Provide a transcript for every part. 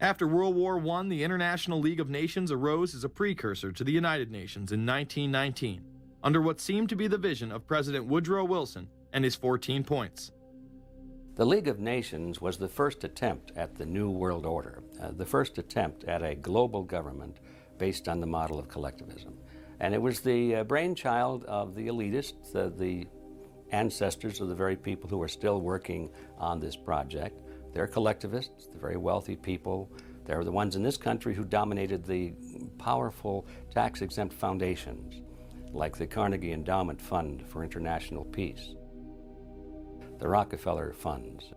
After World War I, the International League of Nations arose as a precursor to the United Nations in 1919, under what seemed to be the vision of President Woodrow Wilson and his 14 points. The League of Nations was the first attempt at the New World Order, the first attempt at a global government based on the model of collectivism. And it was the brainchild of the elitists, the ancestors of the very people who are still working on this project. They're collectivists, the very wealthy people. They're the ones in this country who dominated the powerful tax-exempt foundations, like the Carnegie Endowment Fund for International Peace, the Rockefeller Funds,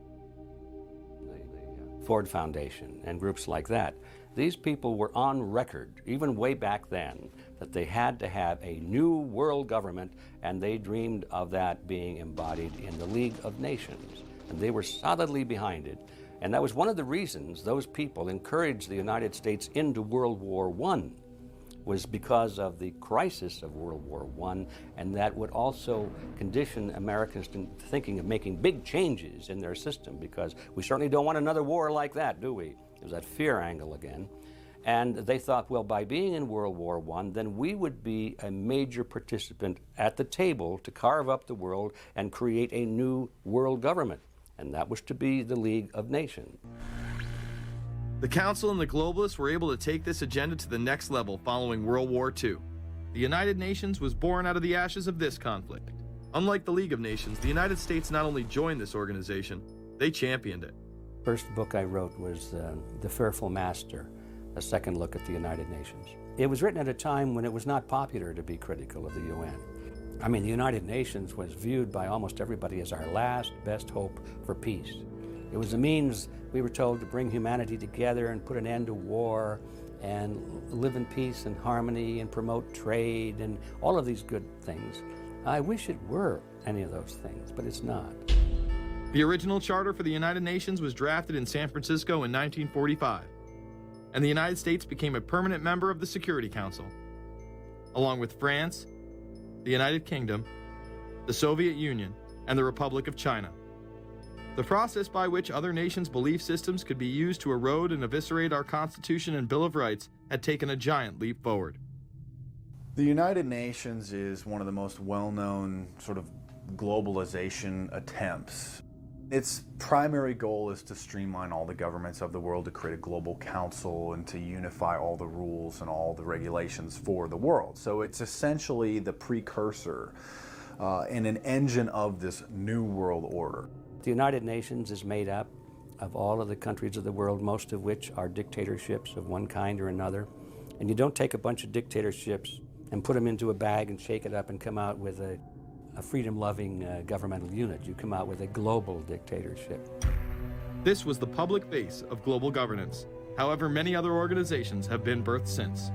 the Ford Foundation, and groups like that. These people were on record, even way back then, that they had to have a new world government, and they dreamed of that being embodied in the League of Nations. And they were solidly behind it. And that was one of the reasons those people encouraged the United States into World War I, was because of the crisis of World War I, and that would also condition Americans to thinking of making big changes in their system, because we certainly don't want another war like that, do we? It was that fear angle again. And they thought, well, by being in World War I, then we would be a major participant at the table to carve up the world and create a new world government. And that was to be the League of Nations. The Council and the globalists were able to take this agenda to the next level following World War II. The United Nations was born out of the ashes of this conflict. Unlike the League of Nations, the United States not only joined this organization, they championed it. First book I wrote was The Fearful Master, a second look at the United Nations. It was written at a time when it was not popular to be critical of the UN. I mean, the United Nations was viewed by almost everybody as our last best hope for peace. It was a means, we were told, to bring humanity together and put an end to war and live in peace and harmony and promote trade and all of these good things. I wish it were any of those things, but it's not. The original charter for the United Nations was drafted in San Francisco in 1945, and the United States became a permanent member of the Security Council, along with France, the United Kingdom, the Soviet Union, and the Republic of China. The process by which other nations' belief systems could be used to erode and eviscerate our Constitution and Bill of Rights had taken a giant leap forward. The United Nations is one of the most well-known sort of globalization attempts. Its primary goal is to streamline all the governments of the world, to create a global council and to unify all the rules and all the regulations for the world. So it's essentially the precursor and an engine of this new world order. The United Nations is made up of all of the countries of the world, most of which are dictatorships of one kind or another. And you don't take a bunch of dictatorships and put them into a bag and shake it up and come out with a freedom-loving governmental unit. You come out with a global dictatorship. This was the public face of global governance. However, many other organizations have been birthed since.